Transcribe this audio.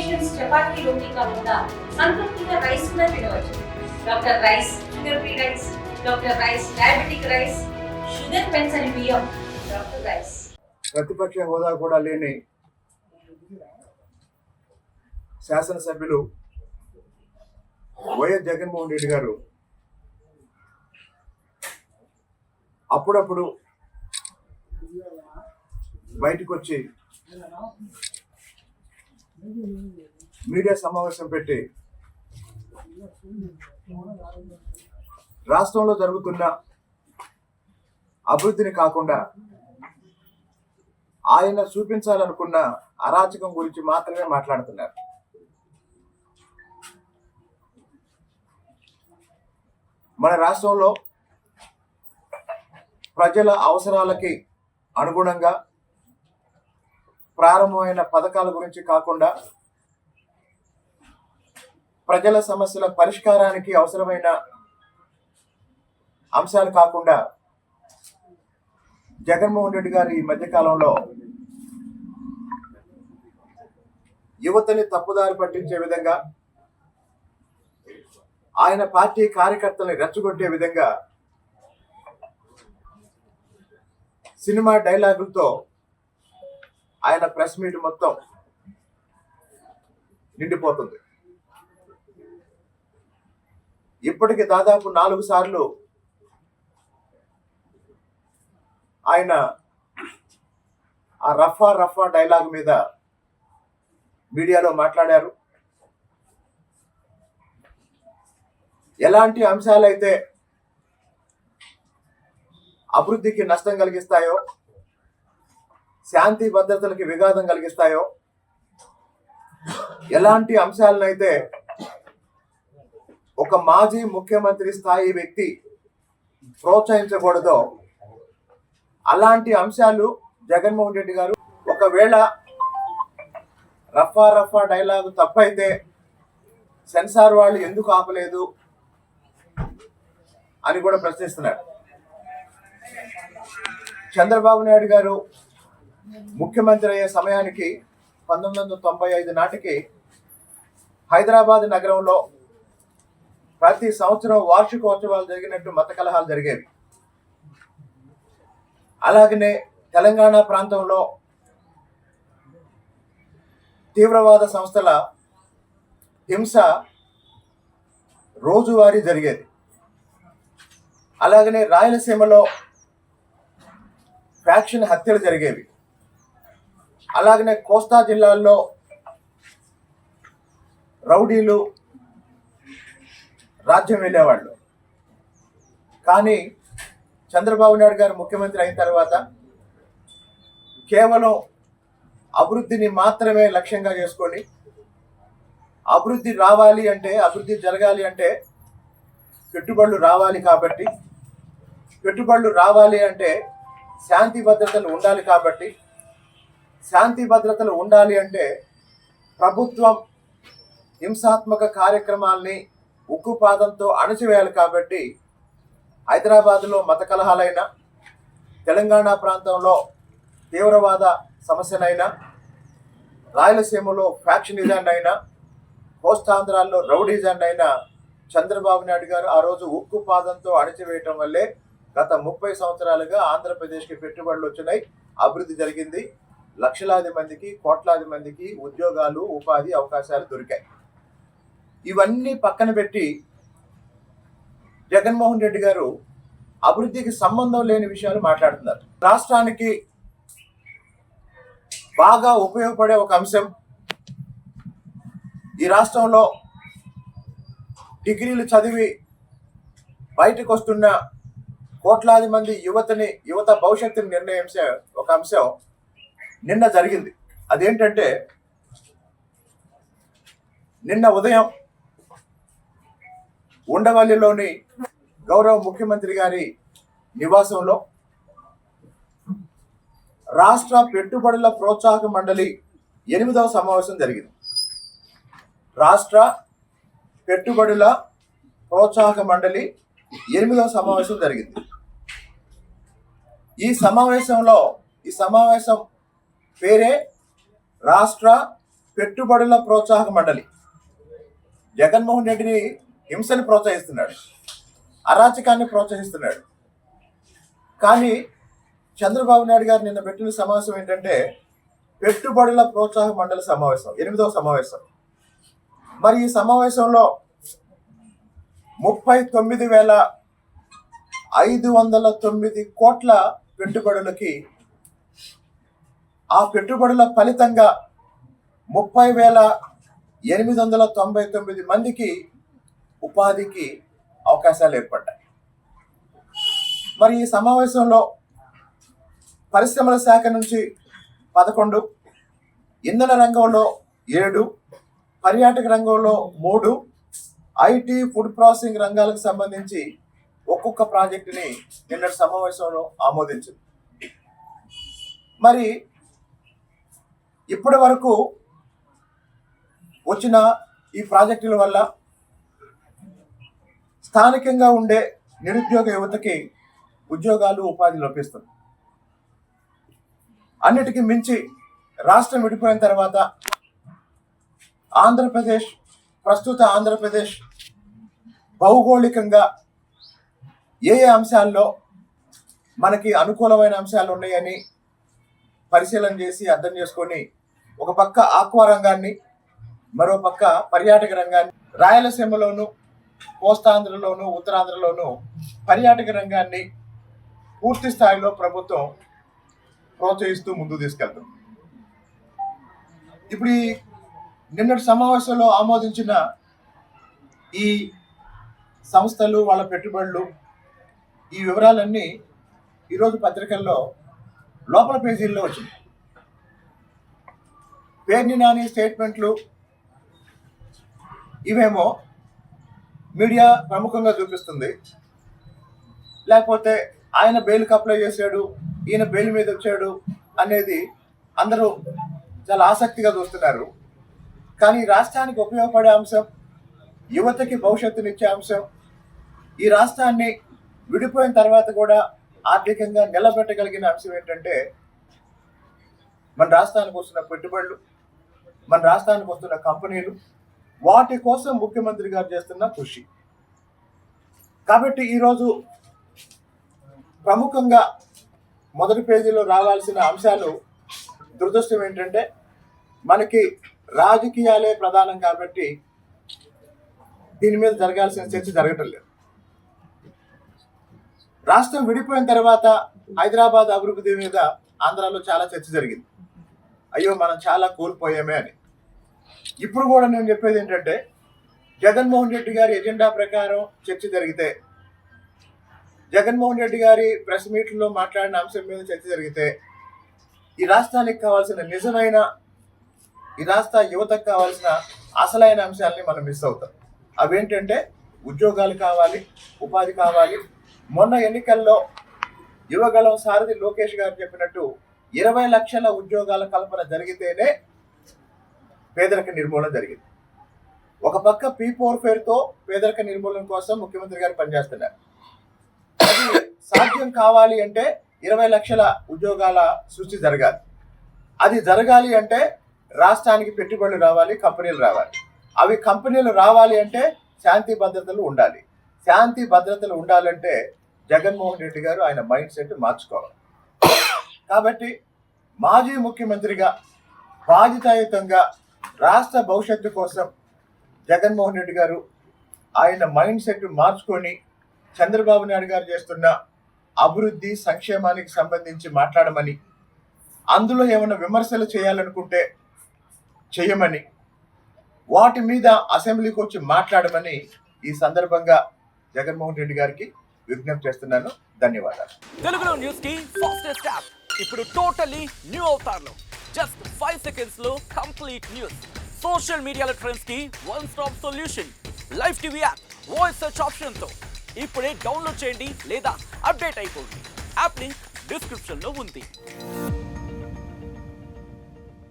Patients chapati రోటీ కాకుండా సంతృప్తిగా rice కూడా తినవచ్చు. Doctor rice, sugar free rice, doctor rice, diabetic rice, sugar పెంచని బియ్యం, డాక్టర్ రైస్. ప్రతిపక్ష హోదా కూడా లేని శాసనసభ్యులు వైఎస్ జగన్మోహన్ రెడ్డి గారు అప్పుడప్పుడు బయటకు వచ్చి మీడియా సమావేశం పెట్టి రాష్ట్రంలో జరుగుతున్న అభివృద్ధిని కాకుండా ఆయన చూపించాలనుకున్న అరాచకం గురించి మాత్రమే మాట్లాడుతున్నారు. మన రాష్ట్రంలో ప్రజల అవసరాలకి అనుగుణంగా ప్రారంభమైన పథకాల గురించి కాకుండా ప్రజల సమస్యల పరిష్కారానికి అవసరమైన అంశాలు కాకుండా జగన్మోహన్ రెడ్డి గారు ఈ మధ్యకాలంలో యువతని తప్పుదారి పట్టించే విధంగా, ఆయన పార్టీ కార్యకర్తల్ని రెచ్చగొట్టే విధంగా సినిమా డైలాగులతో ఆయన ప్రెస్ మీట్ మొత్తం నిండిపోతుంది. ఇప్పటికి దాదాపు 4 సార్లు ఆయన ఆ రఫా డైలాగ్ మీద మీడియాలో మాట్లాడారు. ఎలాంటి అంశాలైతే అభివృద్ధికి నష్టం కలిగిస్తాయో, శాంతి భద్రతలకి విఘాతం కలిగిస్తాయో, ఎలాంటి అంశాలనైతే ఒక మాజీ ముఖ్యమంత్రి స్థాయి వ్యక్తి ప్రోత్సహించకూడదో అలాంటి అంశాలు జగన్మోహన్ రెడ్డి గారు, ఒకవేళ రఫా డైలాగు తప్పైతే సెన్సార్ వాళ్ళు ఎందుకు ఆపలేదు అని కూడా ప్రశ్నిస్తున్నారు. చంద్రబాబు నాయుడు గారు ముఖ్యమంత్రి అయ్యే సమయానికి 1995 నాటికి హైదరాబాద్ నగరంలో ప్రతి సంవత్సరం వార్షికోత్సవాలు జరిగినట్టు మత కలహాలు జరిగేవి. అలాగనే తెలంగాణ ప్రాంతంలో తీవ్రవాద సంస్థల హింస రోజువారీ జరిగేది. అలాగనే రాయలసీమలో ఫ్యాక్షన్ హత్యలు జరిగేవి. అలాగనే కోస్తా జిల్లాల్లో రౌడీలు రాజ్యం వెళ్ళేవాళ్ళు. కానీ చంద్రబాబు నాయుడు గారు ముఖ్యమంత్రి అయిన తర్వాత కేవలం అభివృద్ధిని మాత్రమే లక్ష్యంగా చేసుకొని, అభివృద్ధి రావాలి అంటే, అభివృద్ధి జరగాలి అంటే పెట్టుబడులు రావాలి కాబట్టి, పెట్టుబడులు రావాలి అంటే శాంతి భద్రతలు ఉండాలి కాబట్టి, శాంతి భద్రతలు ఉండాలి అంటే ప్రభుత్వం హింసాత్మక కార్యక్రమాల్ని ఉక్కుపాదంతో అణచివేయాలి కాబట్టి హైదరాబాద్లో మత కలహాలైనా, తెలంగాణ ప్రాంతంలో తీవ్రవాద సమస్యనైనా, రాయలసీమలో ఫ్యాక్షనిజాన్ని అయినా, కోస్తాంధ్రాల్లో రౌడీజాన్ని అయినా చంద్రబాబు నాయుడు గారు ఆ రోజు ఉక్కుపాదంతో అణచివేయటం వల్లే గత 30 సంవత్సరాలుగా ఆంధ్రప్రదేశ్కి పెట్టుబడులు వచ్చినాయి, అభివృద్ధి జరిగింది, లక్షలాది మందికి, కోట్లాది మందికి ఉద్యోగాలు, ఉపాధి అవకాశాలు దొరికాయి. ఇవన్నీ పక్కన పెట్టి జగన్మోహన్ రెడ్డి గారు అభివృద్ధికి సంబంధం లేని విషయాలు మాట్లాడుతున్నారు. రాష్ట్రానికి బాగా ఉపయోగపడే ఒక అంశం, ఈ రాష్ట్రంలో డిగ్రీలు చదివి బయటకు వస్తున్న కోట్లాది మంది యువత భవిష్యత్తుని నిర్ణయించే ఒక అంశం నిన్న జరిగింది. అదేంటంటే, నిన్న ఉదయం ఉండవల్లిలోని గౌరవ ముఖ్యమంత్రి గారి నివాసంలో రాష్ట్ర పెట్టుబడుల ప్రోత్సాహక మండలి 8వ సమావేశం జరిగింది. రాష్ట్ర పెట్టుబడుల ప్రోత్సాహక మండలి 8వ సమావేశం జరిగింది. ఈ సమావేశం పేరే రాష్ట్ర పెట్టుబడుల ప్రోత్సాహక మండలి జగన్మోహన్ రెడ్డిని హింసని ప్రోత్సహిస్తున్నాడు, అరాచకాన్ని ప్రోత్సహిస్తున్నాడు. కానీ చంద్రబాబు నాయుడు గారు నిన్న పెట్టిన సమావేశం ఏంటంటే పెట్టుబడుల ప్రోత్సాహక మండలి సమావేశం, 8వ సమావేశం. మరి ఈ సమావేశంలో 39,509 కోట్ల పెట్టుబడులకి, ఆ పెట్టుబడుల ఫలితంగా 30,899 మందికి ఉపాధికి అవకాశాలు ఏర్పడ్డాయి. మరి ఈ సమావేశంలో పరిశ్రమల శాఖ నుంచి 11, ఇంధన రంగంలో 7, పర్యాటక రంగంలో 3, ఐటీ, ఫుడ్ ప్రాసెసింగ్ రంగాలకు సంబంధించి ఒక్కొక్క ప్రాజెక్టుని నిన్నటి సమావేశంలో ఆమోదించింది. మరి ఇప్పటి వరకు వచ్చిన ఈ ప్రాజెక్టుల వల్ల స్థానికంగా ఉండే నిరుద్యోగ యువతకి ఉద్యోగాలు, ఉపాధి లభిస్తుంది. అన్నిటికీ మించి రాష్ట్రం విడిపోయిన తర్వాత ప్రస్తుత ఆంధ్రప్రదేశ్ భౌగోళికంగా ఏ అంశాల్లో మనకి అనుకూలమైన అంశాలు ఉన్నాయని పరిశీలన చేసి అర్థం చేసుకొని, ఒక పక్క ఆక్వా రంగాన్ని, మరో పక్క పర్యాటక రంగాన్ని, రాయలసీమలోను, కోస్తాంధ్రలోను, ఉత్తరాంధ్రలోను పర్యాటక రంగాన్ని పూర్తి స్థాయిలో ప్రభుత్వం ప్రోత్సహిస్తూ ముందుకు తీసుకెళ్తుంది. ఇప్పుడు ఈ నిన్నటి సమావేశంలో ఆమోదించిన ఈ సంస్థలు, వాళ్ళ పెట్టుబడులు, ఈ వివరాలన్నీ ఈరోజు పత్రికల్లో లోపల పేజీల్లో వచ్చింది. పేర్ని నాని స్టేట్మెంట్లు ఇవేమో మీడియా ప్రముఖంగా చూపిస్తుంది. లేకపోతే ఆయన బెయిల్కి అప్లై చేశాడు, ఈయన బెయిల్ మీద వచ్చాడు అనేది అందరూ చాలా ఆసక్తిగా చూస్తున్నారు. కానీ రాష్ట్రానికి ఉపయోగపడే అంశం, యువతకి భవిష్యత్తునిచ్చే అంశం, ఈ రాష్ట్రాన్ని విడిపోయిన తర్వాత కూడా ఆర్థికంగా నిలబెట్టగలిగిన అంశం ఏంటంటే మన రాష్ట్రానికి వస్తున్న పెట్టుబడులు, మన రాష్ట్రానికి వస్తున్న కంపెనీలు, వాటి కోసం ముఖ్యమంత్రి గారు చేస్తున్న కృషి. కాబట్టి ఈరోజు ప్రముఖంగా మొదటి పేజీలో రావాల్సిన అంశాలు, దురదృష్టం ఏంటంటే మనకి రాజకీయాలే ప్రధానం కాబట్టి దీని మీద జరగాల్సిన చర్చ జరగటం లేదు. రాష్ట్రం విడిపోయిన తర్వాత హైదరాబాద్ అభివృద్ధి మీద ఆంధ్రాలో చాలా చర్చ జరిగింది. అయ్యో మనం చాలా కోల్పోయామే అని. ఇప్పుడు కూడా నేను చెప్పేది ఏంటంటే జగన్మోహన్ రెడ్డి గారి ఎజెండా ప్రకారం చర్చ జరిగితే, జగన్మోహన్ రెడ్డి గారి ప్రెస్ మీట్లో మాట్లాడిన అంశం మీద చర్చ జరిగితే ఈ రాష్ట్రానికి కావాల్సిన నిజమైన, ఈ రాష్ట్ర యువతకు కావాల్సిన అసలైన అంశాలని మనం మిస్ అవుతాం. అవేంటంటే ఉద్యోగాలు కావాలి, ఉపాధి కావాలి. మొన్న ఎన్నికల్లో యువగళం సారథి లోకేష్ గారు చెప్పినట్టు 20 లక్షల ఉద్యోగాల కల్పన జరిగితేనే పేదరిక నిర్మూలన జరిగింది. ఒక పక్క P4 పేరుతో పేదరిక నిర్మూలన కోసం ముఖ్యమంత్రి గారు పనిచేస్తున్నారు. అది సాధ్యం కావాలి అంటే 20 లక్షల ఉద్యోగాల సృష్టి జరగాలి. అది జరగాలి అంటే రాష్ట్రానికి పెట్టుబడులు రావాలి, కంపెనీలు రావాలి. అవి కంపెనీలు రావాలి అంటే శాంతి భద్రతలు ఉండాలి. శాంతి భద్రతలు ఉండాలంటే జగన్మోహన్ రెడ్డి గారు ఆయన మైండ్ సెట్ మార్చుకోవాలి. కాబట్టి మాజీ ముఖ్యమంత్రిగా బాధ్యతాయుతంగా రాష్ట్ర భవిష్యత్తు కోసం జగన్మోహన్ రెడ్డి గారు ఆయన మైండ్ సెట్ మార్చుకొని చంద్రబాబు నాయుడు గారు చేస్తున్న అభివృద్ధి, సంక్షేమానికి సంబంధించి మాట్లాడమని, అందులో ఏమైనా విమర్శలు చేయాలనుకుంటే చేయమని, వాటి మీద అసెంబ్లీకి వచ్చి మాట్లాడమని ఈ సందర్భంగా జగన్మోహన్ రెడ్డి గారికి విజ్ఞప్తి చేస్తున్నాను. ధన్యవాదాలు. తెలుగులో న్యూస్ కి ఫాస్టెస్ట్ యాప్ ఇప్పుడు టోటల్లీ న్యూ అవతార్లో జస్ట్ 5 సెకండ్స్ లో కంప్లీట్ న్యూస్. సోషల్ మీడియాలో ట్రెండ్స్ కి one stop solution. Live TV app voice search option తో ఇప్పుడే డౌన్లోడ్ చేయండి లేదా అప్డేట్ అయిపోండి. యాప్ లింక్ డిస్క్రిప్షన్ లో ఉంది.